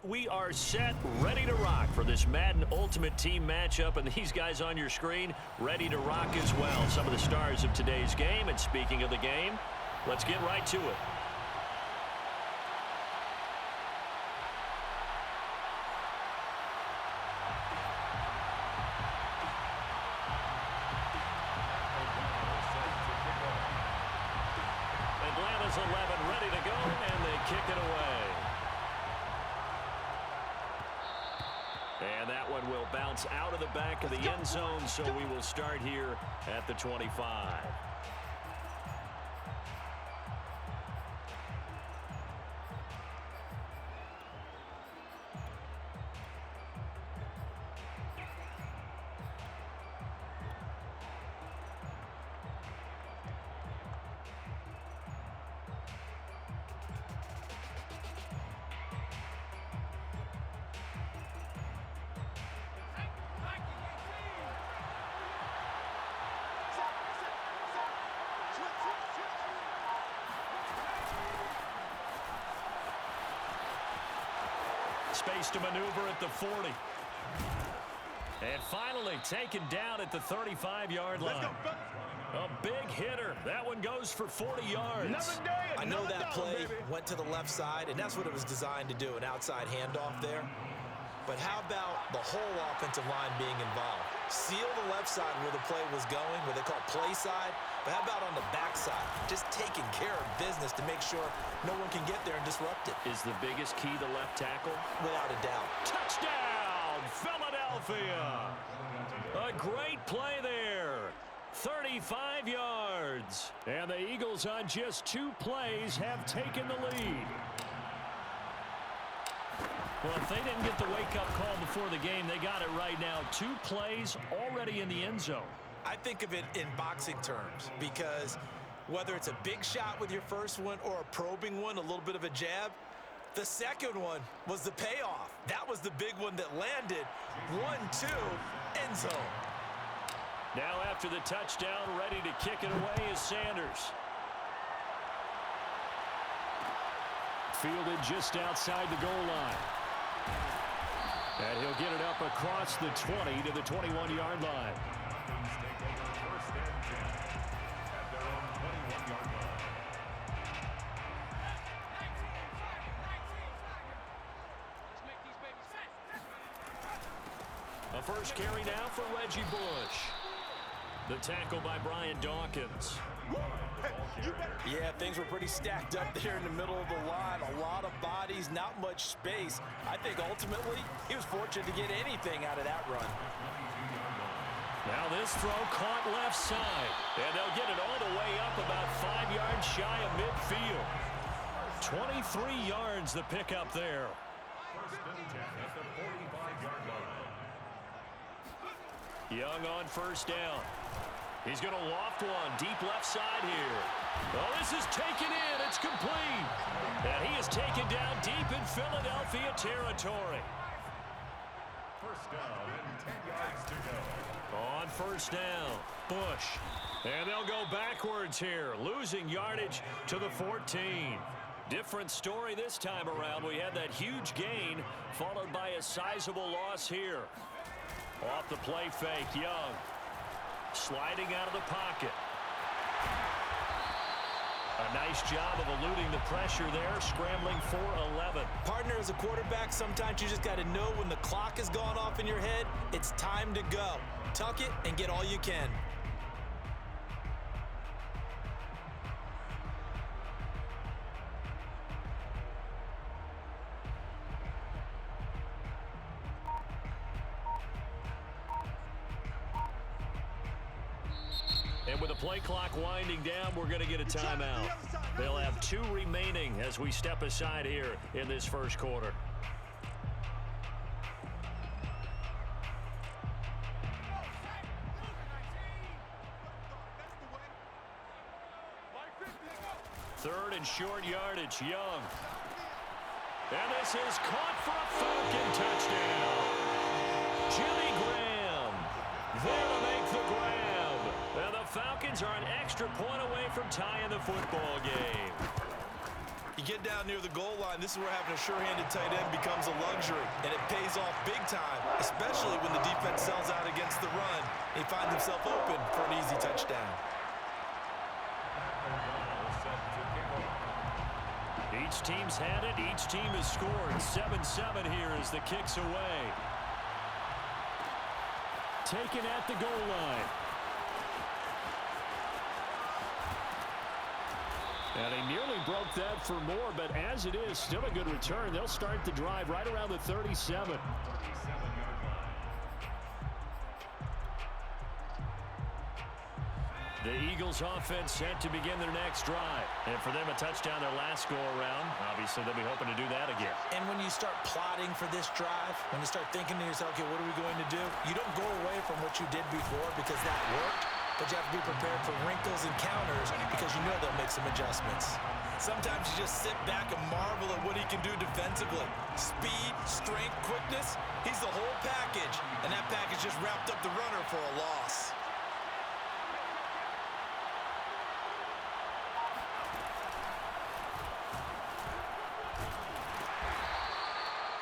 We are set, ready to rock for this Madden Ultimate Team matchup, and these guys on your screen ready to rock as well. Some of the stars of today's game, and speaking of the game, let's get right to it. Atlanta's 11 ready to go, and they kick it away. And that one will bounce out of the back of the end zone, so we will start here at the 25. Space to maneuver at the 40. And finally taken down at the 35-yard line. A big hitter. That one goes for 40 yards. I know that play went to the left side, and that's what it was designed to do, an outside handoff there. But how about the whole offensive line being involved? Seal the left side where the play was going, where they call play side. But how about on the backside? Just taking care of business to make sure no one can get there and disrupt it. Is the biggest key the left tackle? Without a doubt. Touchdown, Philadelphia! A great play there. 35 yards. And the Eagles on just 2 plays have taken the lead. Well, if they didn't get the wake-up call before the game, they got it right now. 2 plays already in the end zone. I think of it in boxing terms because whether it's a big shot with your first one or a probing one, a little bit of a jab, the second one was the payoff. That was the big one that landed. 1-2, end zone. Now after the touchdown, ready to kick it away is Sanders. Fielded just outside the goal line. And he'll get it up across the 20 to the 21-yard line. A first carry now for Reggie Bush. The tackle by Brian Dawkins. Yeah, things were pretty stacked up there in the middle of the line. A lot of bodies, not much space. I think ultimately he was fortunate to get anything out of that run. Now this throw caught left side. And they'll get it all the way up about 5 yards shy of midfield. 23 yards the pickup there. First and 10 at the 45-yard line. Young on first down. He's going to loft one deep left side here. Oh, this is taken in. It's complete. And he is taken down deep in Philadelphia territory. First down and 10 yards to go. On first down, Bush. And they'll go backwards here, losing yardage to the 14. Different story this time around. We had that huge gain followed by a sizable loss here. Off the play fake, Young. Sliding out of the pocket. A nice job of eluding the pressure there, scrambling for 11. Partner, as a quarterback, sometimes you just got to know when the clock has gone off in your head, it's time to go. Tuck it and get all you can. And with the play clock winding down, we're going to get a timeout. They'll have 2 remaining as we step aside here in this first quarter. Third and short yardage, Young. And this is caught for a Falcon touchdown. Jimmy Graham there to make the grab. And the Falcons are an extra point away from tying the football game. You get down near the goal line, this is where having a sure-handed tight end becomes a luxury, and it pays off big time, especially when the defense sells out against the run. He finds himself open for an easy touchdown. Each team's had it. Each team has scored. 7-7 here as the kick's away. Taken at the goal line. And he nearly broke that for more, but as it is, still a good return. They'll start the drive right around the 37. The Eagles offense set to begin their next drive. And for them, a touchdown their last go-around. Obviously, they'll be hoping to do that again. And when you start plotting for this drive, when you start thinking to yourself, okay, what are we going to do? You don't go away from what you did before because that worked, but you have to be prepared for wrinkles and counters because you know they'll make some adjustments. Sometimes you just sit back and marvel at what he can do defensively. Speed, strength, quickness, he's the whole package. And that package just wrapped up the runner for a loss.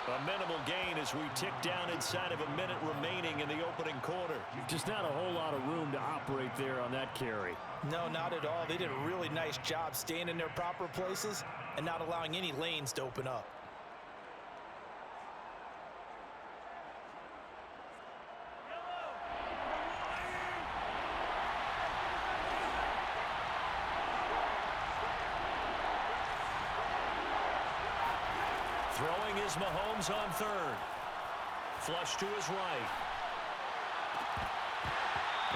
A minimal gain as we tick down inside of a minute remaining in the opening quarter. Just not a whole lot of room to operate there on that carry. No, not at all. They did a really nice job staying in their proper places and not allowing any lanes to open up. Throwing is Mahomes on third. Flush to his right.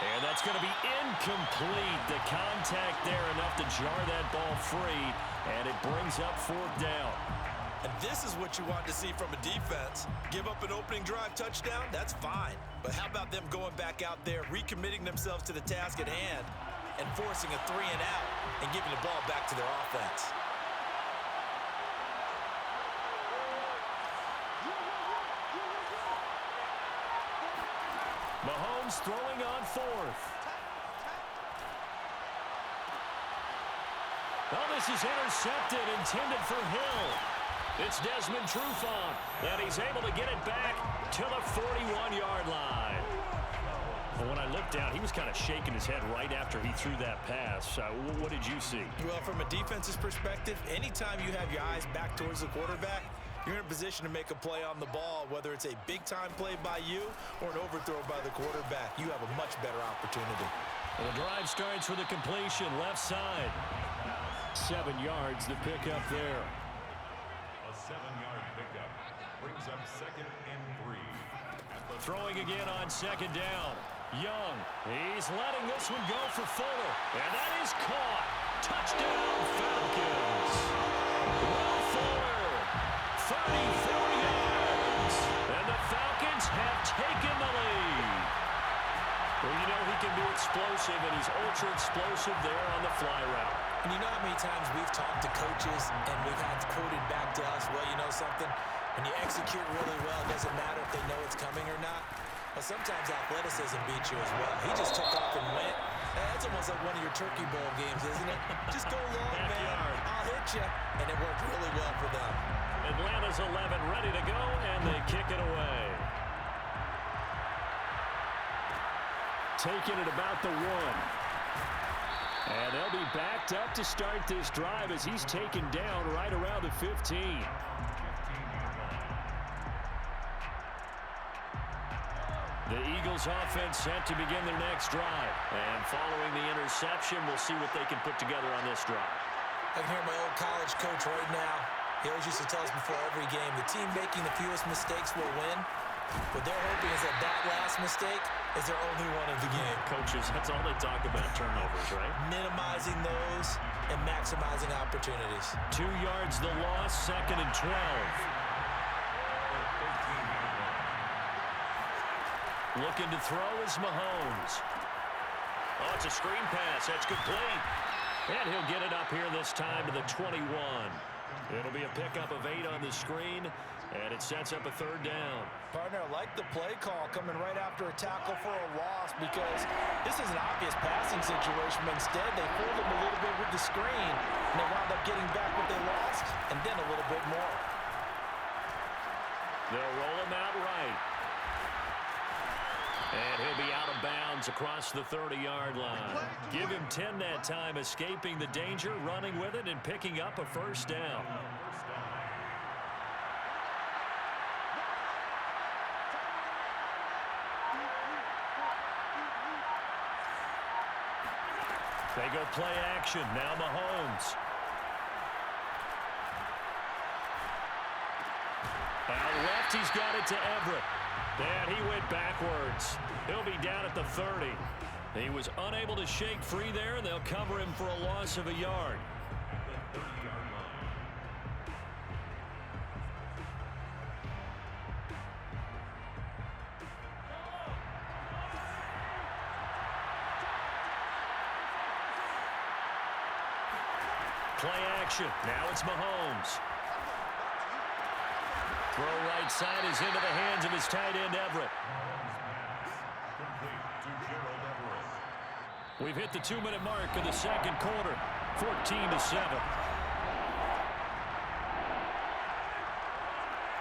And that's going to be incomplete. The contact there enough to jar that ball free, and it brings up fourth down. And this is what you want to see from a defense. Give up an opening drive touchdown, that's fine. But how about them going back out there, recommitting themselves to the task at hand, and forcing a 3 and out, and giving the ball back to their offense. Mahomes throwing on fourth. Oh, this is intercepted, intended for Hill. It's Desmond Trufant, and he's able to get it back to the 41-yard line. Well, when I looked down, he was kind of shaking his head right after he threw that pass. What did you see? Well, from a defense's perspective, anytime you have your eyes back towards the quarterback, you're in a position to make a play on the ball, whether it's a big-time play by you or an overthrow by the quarterback. You have a much better opportunity. Well, the drive starts with a completion, left side. 7 yards, the pickup there. A 7-yard pickup brings up 2nd and 3. Throwing again on 2nd down. Young, he's letting this one go for Fuller. And that is caught. Touchdown, Falcons. Will Fuller, 34 yards. And the Falcons have taken the lead. Well, you know he can be explosive, and he's ultra-explosive there on the fly route. And you know how many times we've talked to coaches and we've had quoted back to us, well, you know something? When you execute really well, it doesn't matter if they know it's coming or not. But sometimes athleticism beats you as well. He just took off and went. That's almost like one of your Turkey Bowl games, isn't it? Just go long, man. I'll hit you. And it worked really well for them. Atlanta's 11 ready to go, and they kick it away. Taking it about the 1. And they'll be backed up to start this drive as he's taken down right around the 15. The Eagles offense set to begin their next drive. And following the interception, we'll see what they can put together on this drive. I can hear my old college coach right now. He always used to tell us before every game, the team making the fewest mistakes will win. What they're hoping is that last mistake is their only one of the game. Coaches, that's all they talk about, turnovers, right? Minimizing those and maximizing opportunities. 2 yards the loss, 2nd and 12. Looking to throw is Mahomes. Oh, it's a screen pass. That's complete. And he'll get it up here this time to the 21. It'll be a pickup of 8 on the screen, and it sets up a 3rd down. Partner, I like the play call coming right after a tackle for a loss because this is an obvious passing situation, but instead they fooled him a little bit with the screen, and they wound up getting back what they lost. and then a little bit more. They'll roll him out right. And he'll be out of bounds across the 30-yard line. Give him 10 that time, escaping the danger, running with it, and picking up a first down. They go play action. Now Mahomes. Out left, he's got it to Everett. And he went backwards. He'll be down at the 30. He was unable to shake free there, and they'll cover him for a loss of a yard. Play action. Now it's Mahomes. Throw right side is into the hands of his tight end, Everett. We've hit the 2-minute mark in the second quarter, 14-7.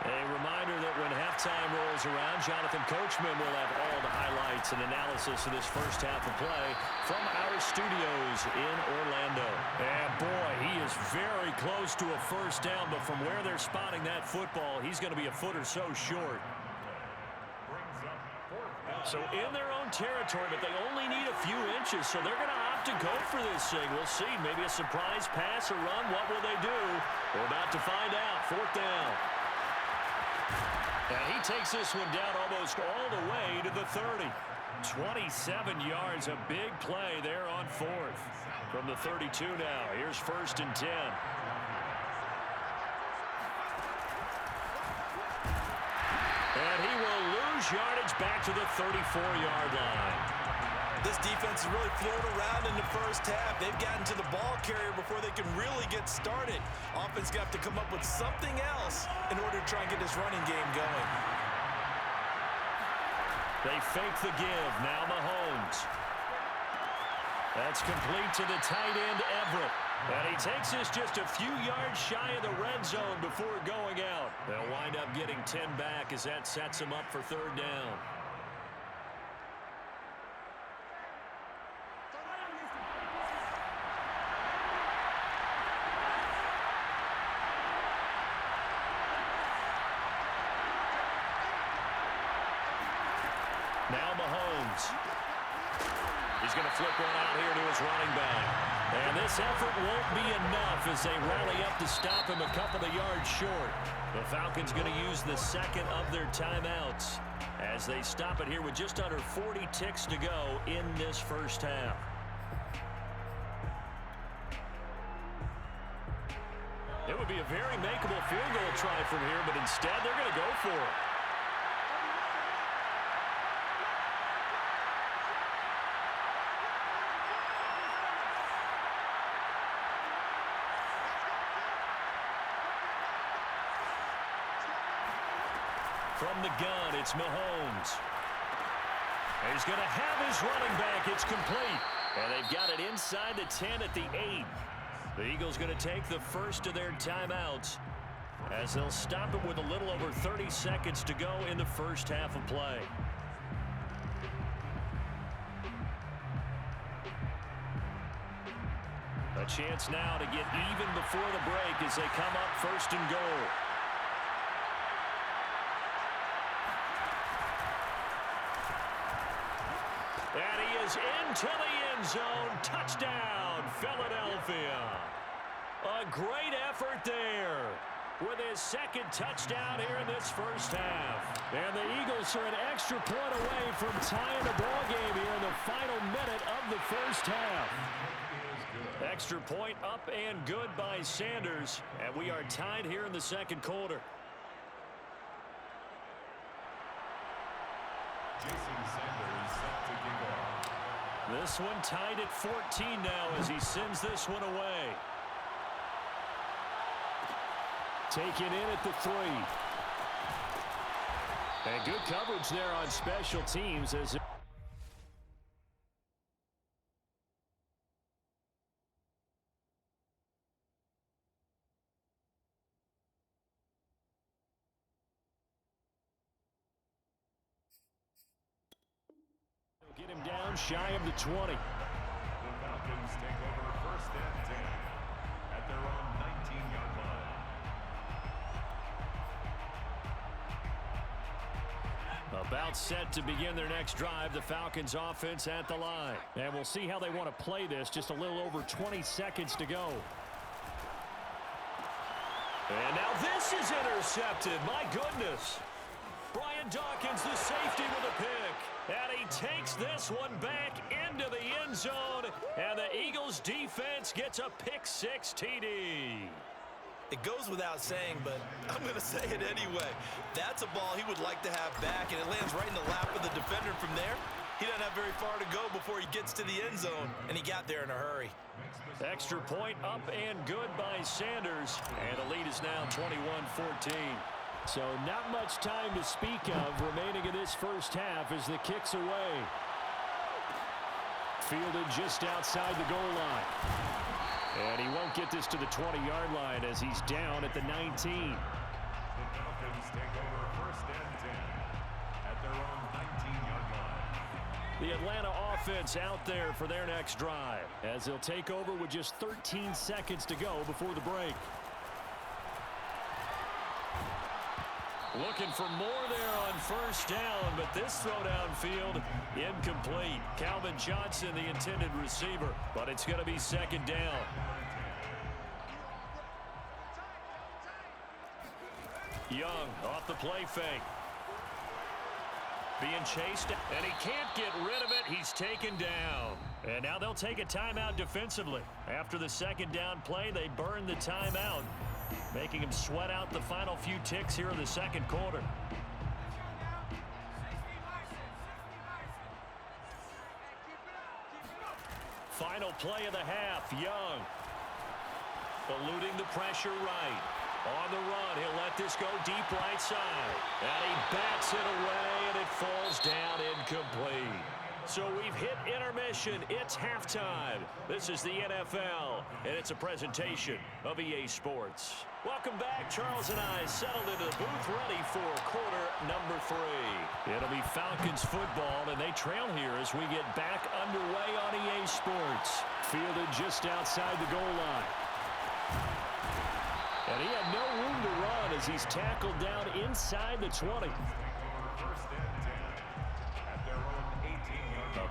A reminder that when halftime rolls around, Jonathan Coachman will have all the highlights and analysis of this first half of play from our studios in Orlando. And boy, he is very close to a first down, but from where they're spotting that football, he's going to be a foot or so short. So in their own territory, but they only need a few inches, so they're going to opt to go for this thing. We'll see. Maybe a surprise pass or run. What will they do? We're about to find out. Fourth down. And he takes this one down almost all the way to the 30. 27 yards, a big play there on fourth. From the 32 now, here's first and 10. And he will lose yardage back to the 34-yard line. This defense has really floated around in the first half. They've gotten to the ball carrier before they can really get started. Offense got to come up with something else in order to try and get this running game going. They fake the give. Now Mahomes. That's complete to the tight end, Everett. And he takes this just a few yards shy of the red zone before going out. They'll wind up getting 10 back as that sets him up for third down. Now Mahomes. He's going to flip one out here to his running back. And this effort won't be enough as they rally up to stop him a couple of yards short. The Falcons going to use the second of their timeouts as they stop it here with just under 40 ticks to go in this first half. It would be a very makeable field goal try from here, but instead they're going to go for it. From the gun, it's Mahomes. And he's going to have his running back. It's complete. And they've got it inside the 10 at the 8. The Eagles going to take the first of their timeouts as they'll stop it with a little over 30 seconds to go in the first half of play. A chance now to get even before the break as they come up first and goal. And he is into the end zone. Touchdown, Philadelphia. A great effort there with his second touchdown here in this first half. And the Eagles are an extra point away from tying the ball game here in the final minute of the first half. Extra point up and good by Sanders. And we are tied here in the second quarter. This one tied at 14 now as he sends this one away. Taken in at the 3. And good coverage there on special teams as Get him down shy of the 20. The Falcons take over first and 10 at their own 19-yard line. About set to begin their next drive, the Falcons offense at the line. And we'll see how they want to play this. Just a little over 20 seconds to go. And now this is intercepted. My goodness. Brian Dawkins, the safety with a pick. And he takes this one back into the end zone. And the Eagles defense gets a pick-6 TD. It goes without saying, but I'm going to say it anyway. That's a ball he would like to have back, and it lands right in the lap of the defender from there. He doesn't have very far to go before he gets to the end zone, and he got there in a hurry. Extra point up and good by Sanders. And the lead is now 21-14. So not much time to speak of remaining in this first half as the kick's away. Fielded just outside the goal line. And he won't get this to the 20-yard line as he's down at the 19. The Falcons take over first and 10 at their own 19-yard line. The Atlanta offense out there for their next drive as they'll take over with just 13 seconds to go before the break. Looking for more there on first down, but this throw downfield incomplete. Calvin Johnson, the intended receiver, but it's going to be second down. Young off the play fake. Being chased, and he can't get rid of it. He's taken down. And now they'll take a timeout defensively. After the second down play, they burn the timeout, making him sweat out the final few ticks here in the second quarter. Final play of the half, Young. Eluding the pressure right. On the run, he'll let this go deep right side. And he bats it away, and it falls down incomplete. So we've hit intermission. It's halftime. This is the NFL, and it's a presentation of EA Sports. Welcome back. Charles and I settled into the booth ready for quarter number 3. It'll be Falcons football, and they trail here as we get back underway on EA Sports. Fielded just outside the goal line. And he had no room to run as he's tackled down inside the 20.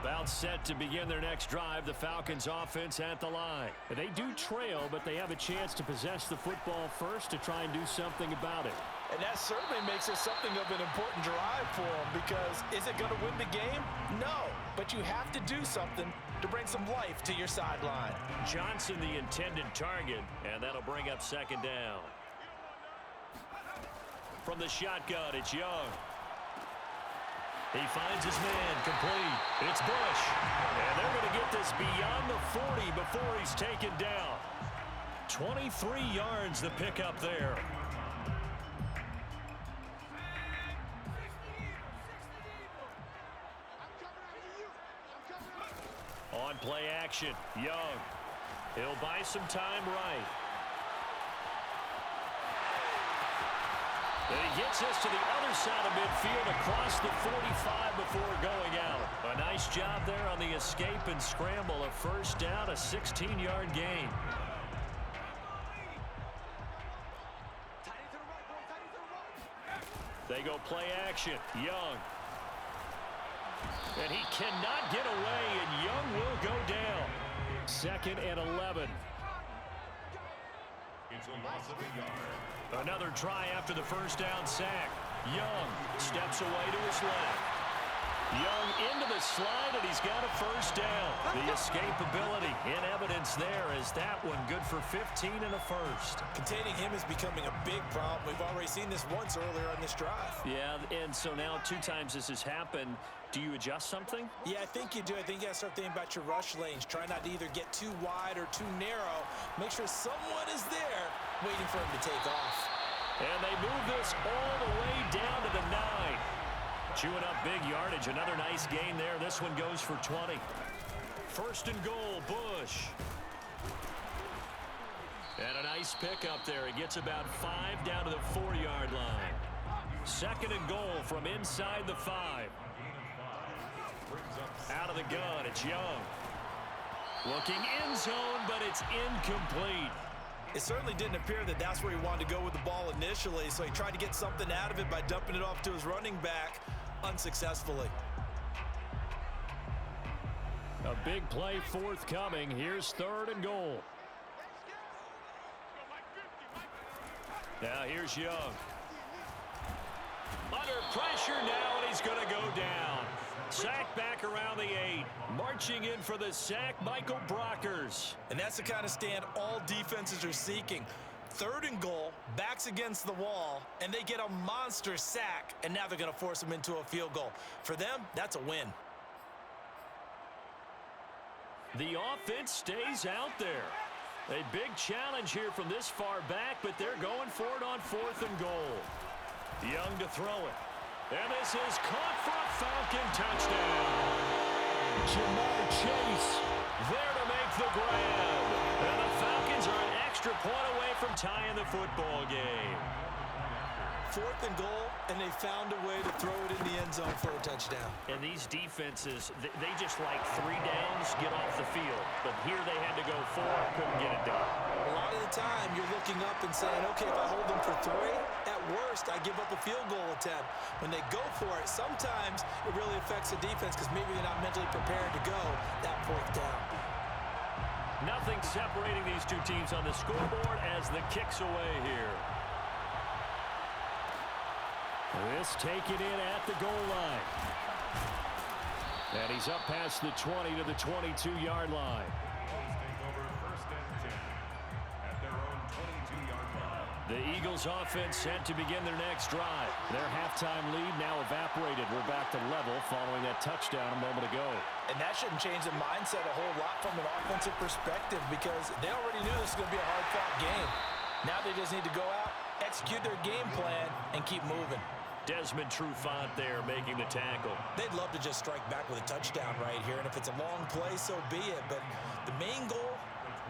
About set to begin their next drive, the Falcons offense at the line. They do trail, but they have a chance to possess the football first to try and do something about it. And that certainly makes it something of an important drive for them, because is it going to win the game? No, but you have to do something to bring some life to your sideline. Johnson, the intended target, and that'll bring up second down. From the shotgun, it's Young. He finds his man, complete. It's Bush. And they're going to get this beyond the 40 before he's taken down. 23 yards the pickup there. On play action, Young. He'll buy some time right. And he gets us to the other side of midfield across the 45 before going out. A nice job there on the escape and scramble. A first down, a 16-yard gain. They go play action. Young. And he cannot get away, and Young will go down. 2nd and 11. It's a loss of a yard. Another try after the first down sack. Young steps away to his left. Young into the slide, and he's got a first down. The escapability in evidence there as that one good for 15 and a first. Containing him is becoming a big problem. We've already seen this once earlier on this drive. Yeah, and so now 2 times this has happened. Do you adjust something? Yeah, I think you do. I think you got to start thinking about your rush lanes. Try not to either get too wide or too narrow. Make sure someone is there waiting for him to take off. And they move this all the way down to the 9. Chewing up big yardage. Another nice gain there. This one goes for 20. 1st and goal, Bush. And a nice pickup there. He gets about 5 down to the 4-yard line. 2nd and goal from inside the 5. brings up Out of the gun, it's Young. Looking end zone, but it's incomplete. It certainly didn't appear that that's where he wanted to go with the ball initially, so he tried to get something out of it by dumping it off to his running back unsuccessfully. A big play forthcoming. Here's 3rd and goal. Now here's Young. Under pressure now, and he's going to go down. Sack back around the 8. Marching in for the sack, Michael Brockers. And that's the kind of stand all defenses are seeking. 3rd and goal, backs against the wall, and they get a monster sack, and now they're going to force them into a field goal. For them, that's a win. The offense stays out there. A big challenge here from this far back, but they're going for it on 4th and goal. Young to throw it. And this is caught for a Falcon touchdown. Jamar Chase there to make the grab. And the Falcons are an extra point away from tying the football game. 4th and goal, and they found a way to throw it in the end zone for a touchdown. And these defenses, they just like 3 downs, get off the field. But here they had to go 4, couldn't get it done. A lot of the time, you're looking up and saying, okay, if I hold them for 3, at worst, I give up a field goal attempt. When they go for it, sometimes it really affects the defense because maybe they're not mentally prepared to go that 4th down. Nothing separating these two teams on the scoreboard as the kick's away here. This taken in at the goal line. And he's up past the 20 to the 22-yard line. take over 1st and 10 at their own 22-yard line. The Eagles offense set to begin their next drive. Their halftime lead now evaporated. We're back to level following that touchdown a moment ago. And that shouldn't change the mindset a whole lot from an offensive perspective because they already knew this was going to be a hard-fought game. Now they just need to go out, execute their game plan, and keep moving. Desmond Trufant there making the tackle. They'd love to just strike back with a touchdown right here, and if it's a long play, so be it. But the main goal,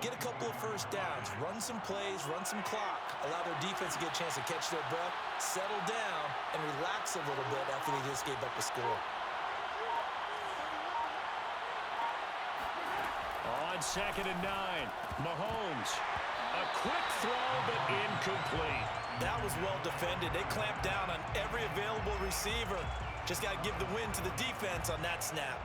get a couple of first downs, run some plays, run some clock, allow their defense to get a chance to catch their breath, settle down, and relax a little bit after they just gave up a score. On 2nd and 9, Mahomes. A quick throw, but incomplete. That was well defended. They clamped down on every available receiver. Just got to give the win to the defense on that snap.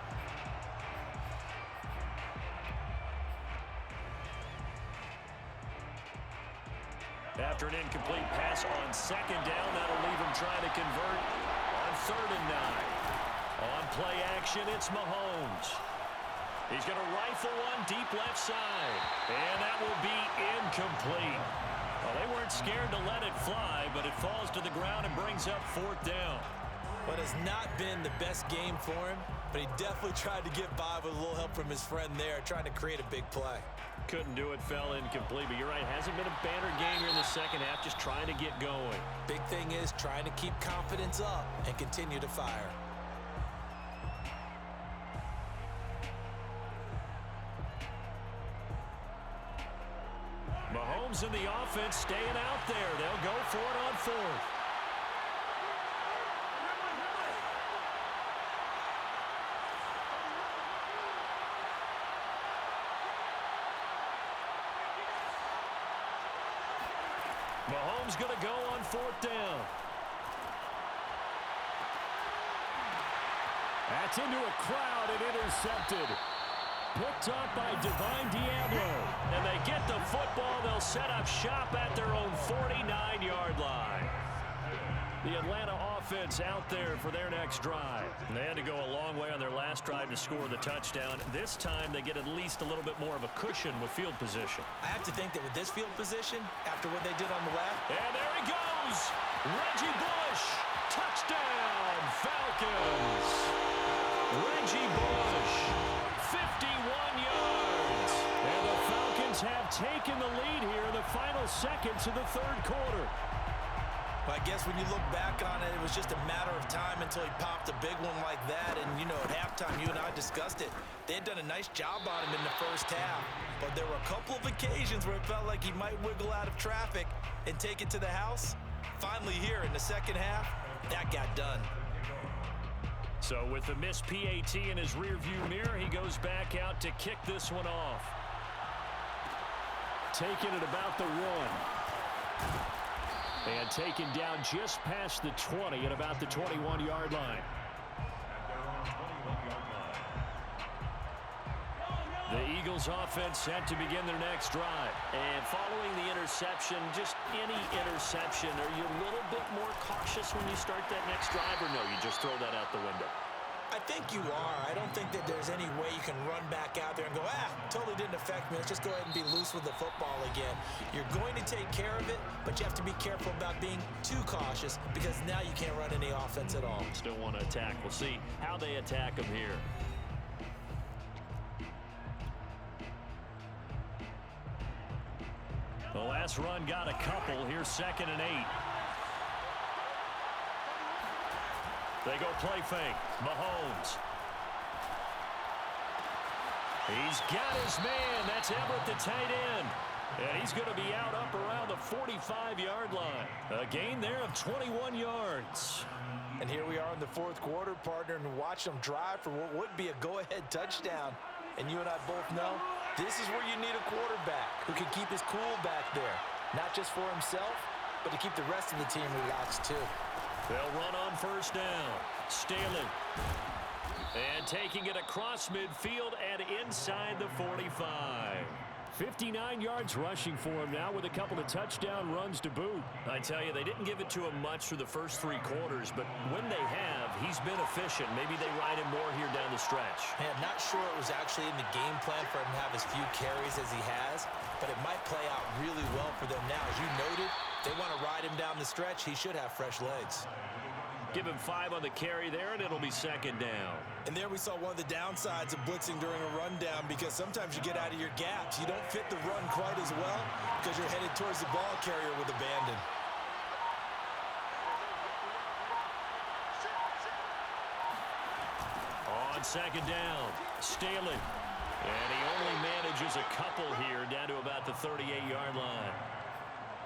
After an incomplete pass on 2nd down, that'll leave him trying to convert on 3rd and 9. On play action, it's Mahomes. He's going to rifle one deep left side. And that will be incomplete. Well, they weren't scared to let it fly, but it falls to the ground and brings up 4th down. But it's not been the best game for him, but he definitely tried to get by with a little help from his friend there, trying to create a big play. Couldn't do it, fell incomplete, but you're right, hasn't been a banner game here in the second half, just trying to get going. Big thing is trying to keep confidence up and continue to fire. Mahomes and the offense staying out there. They'll go for it on 4th. Mahomes going to go on 4th down. That's into a crowd and intercepted. Picked up by Divine Diablo. And they get the football. They'll set up shop at their own 49-yard line. The Atlanta offense out there for their next drive. And they had to go a long way on their last drive to score the touchdown. This time they get at least a little bit more of a cushion with field position. I have to think that with this field position, after what they did on the left. And there he goes. Reggie Bush. Touchdown, Falcons. Reggie Bush. 51 yards. And the Falcons have taken the lead here in the final seconds of the 3rd quarter. Well, I guess when you look back on it, it was just a matter of time until he popped a big one like that. And, you know, at halftime, you and I discussed it. They had done a nice job on him in the first half. But there were a couple of occasions where it felt like he might wiggle out of traffic and take it to the house. Finally here in the second half, that got done. So with the missed PAT in his rearview mirror, he goes back out to kick this one off. Taken at about the 1. And taken down just past the 20 at about the 21-yard line. The Eagles offense set to begin their next drive. And following the interception, just any interception, are you a little bit more cautious when you start that next drive, or no, you just throw that out the window? I think you are. I don't think that there's any way you can run back out there and go, totally didn't affect me. Let's just go ahead and be loose with the football again. You're going to take care of it, but you have to be careful about being too cautious because now you can't run any offense at all. Still want to attack. We'll see how they attack them here. The last run got a couple. Here's 2nd and 8. They go play fake. Mahomes. He's got his man. That's Everett, the tight end. And he's going to be out up around the 45-yard line. A gain there of 21 yards. And here we are in the 4th quarter, partner, and watch them drive for what would be a go-ahead touchdown. And you and I both know this is where you need a quarterback who can keep his cool back there. Not just for himself, but to keep the rest of the team relaxed too. They'll run on 1st down. Staley. And taking it across midfield and inside the 45. 59 yards rushing for him now with a couple of touchdown runs to boot. I tell you, they didn't give it to him much for the first 3 quarters, but when they have, he's been efficient. Maybe they ride him more here down the stretch. Man, not sure it was actually in the game plan for him to have as few carries as he has, but it might play out really well for them now. As you noted, they want to ride him down the stretch. He should have fresh legs. Give him 5 on the carry there, and it'll be 2nd down. And there we saw one of the downsides of blitzing during a rundown because sometimes you get out of your gaps. You don't fit the run quite as well because you're headed towards the ball carrier with abandon. On 2nd down, Staley. And he only manages a couple here down to about the 38-yard line.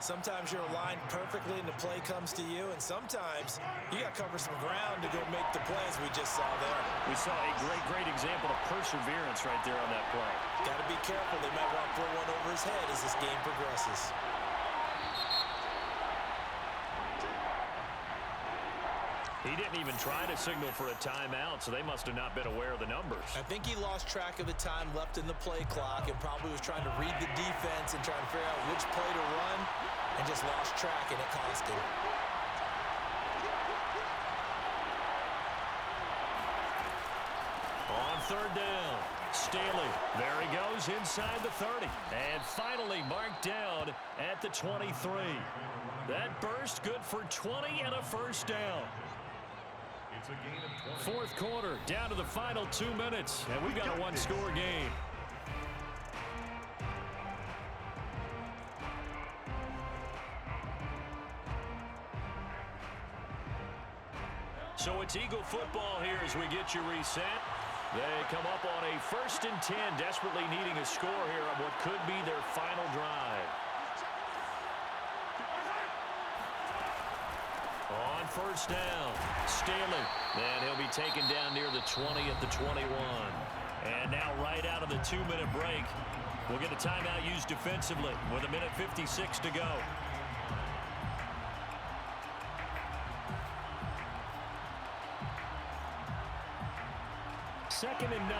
Sometimes you're aligned perfectly and the play comes to you, and sometimes you got to cover some ground to go make the plays we just saw there. We saw a great example of perseverance right there on that play. Got to be careful. They might want to throw one over his head as this game progresses. He didn't even try to signal for a timeout, so they must have not been aware of the numbers. I think he lost track of the time left in the play clock and probably was trying to read the defense and trying to figure out which play to run and just lost track, and it cost him. On 3rd down, Staley. There he goes inside the 30. And finally marked down at the 23. That burst good for 20 and a 1st down. 4th quarter, down to the final 2 minutes, and we've got a 1-score game. So it's Eagle football here as we get you reset. They come up on a 1st and 10, desperately needing a score here on what could be their final drive. On 1st down, Staley. And he'll be taken down near the 20 at the 21. And now right out of the 2-minute break, we'll get a timeout used defensively with 1:56 to go. Second and 9.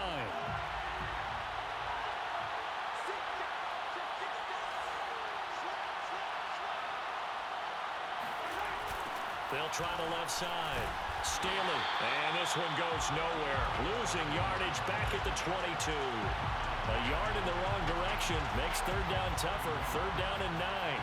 They'll try the left side. Staley. And this one goes nowhere. Losing yardage back at the 22. A yard in the wrong direction makes 3rd down tougher. 3rd down and 9.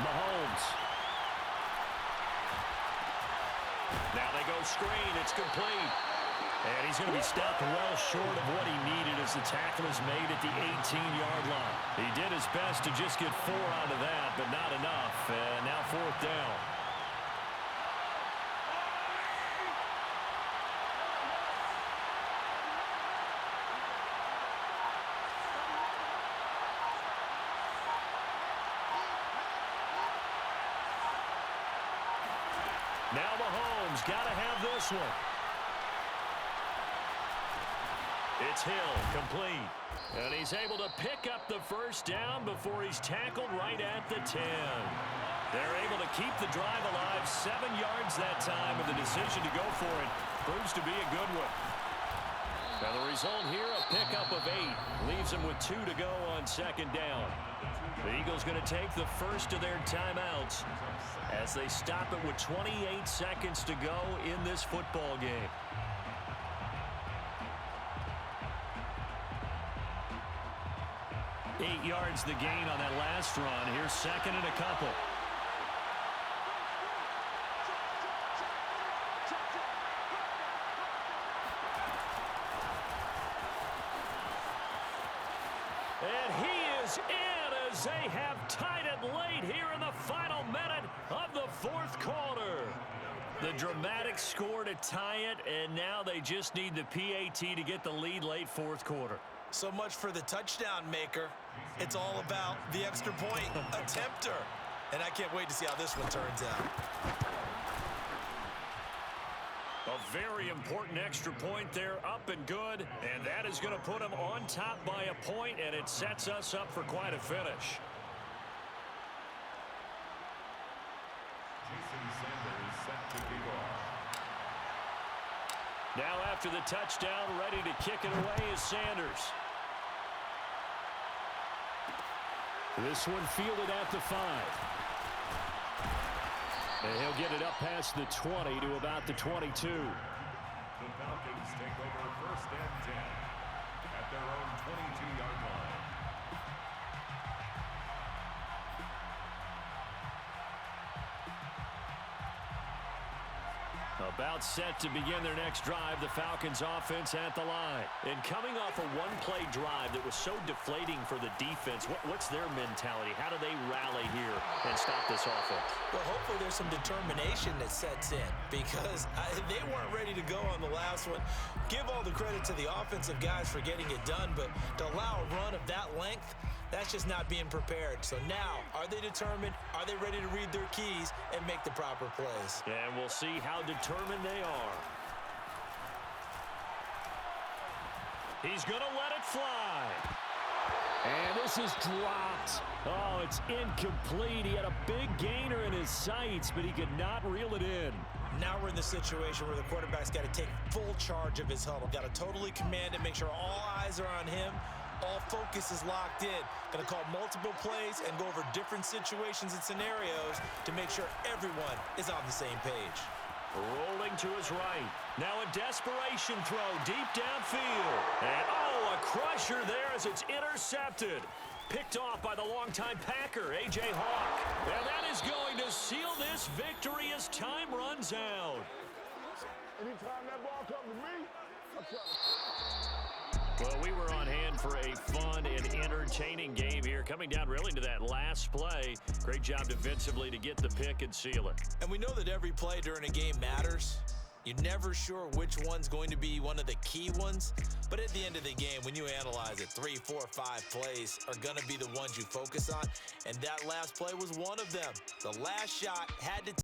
Mahomes. Now they go screen. It's complete. And he's going to be stopped well short of what he needed as the tackle is made at the 18-yard line. He did his best to just get 4 out of that, but not enough. And now 4th down. Now Mahomes got to have this one. It's Hill, complete. And he's able to pick up the 1st down before he's tackled right at the 10. They're able to keep the drive alive, 7 yards that time, and the decision to go for it proves to be a good one. Now the result here, a pickup of 8. Leaves him with 2 to go on 2nd down. The Eagles going to take the first of their timeouts as they stop it with 28 seconds to go in this football game. Eight yards the gain on that last run. Here's 2nd and a couple. And he is in as they have tied it late here in the final minute of the 4th quarter. The dramatic score to tie it, and now they just need the PAT to get the lead late 4th quarter. So much for the touchdown maker. It's all about the extra point attempter. And I can't wait to see how this one turns out. A very important extra point there, up and good. And that is going to put them on top by a point, and it sets us up for quite a finish. Now after the touchdown, ready to kick it away is Sanders. This one fielded at the 5. And he'll get it up past the 20 to about the 22. The Falcons take over 1st and 10 at their own 22-yard line. About set to begin their next drive, the Falcons offense at the line. And coming off a one-play drive that was so deflating for the defense, what's their mentality? How do they rally here and stop this offense? Well, hopefully there's some determination that sets in because they weren't ready to go on the last one. Give all the credit to the offensive guys for getting it done, but to allow a run of that length, that's just not being prepared. So now, are they determined? Are they ready to read their keys and make the proper plays? And we'll see how determined they are. He's going to let it fly. And this is dropped. Oh, it's incomplete. He had a big gainer in his sights, but he could not reel it in. Now we're in the situation where the quarterback's got to take full charge of his huddle. Got to totally command it, make sure all eyes are on him. All focus is locked in. Going to call multiple plays and go over different situations and scenarios to make sure everyone is on the same page. Rolling to his right. Now a desperation throw deep downfield. And, a crusher there as it's intercepted. Picked off by the longtime Packer, A.J. Hawk. And that is going to seal this victory as time runs out. Anytime that ball comes to me, I'm trying to... Well, we were on hand for a fun and entertaining game here, coming down really to that last play. Great job defensively to get the pick and seal it. And we know that every play during a game matters. You're never sure which one's going to be one of the key ones. But at the end of the game, when you analyze it, 3, 4, 5 plays are going to be the ones you focus on. And that last play was one of them. The last shot had to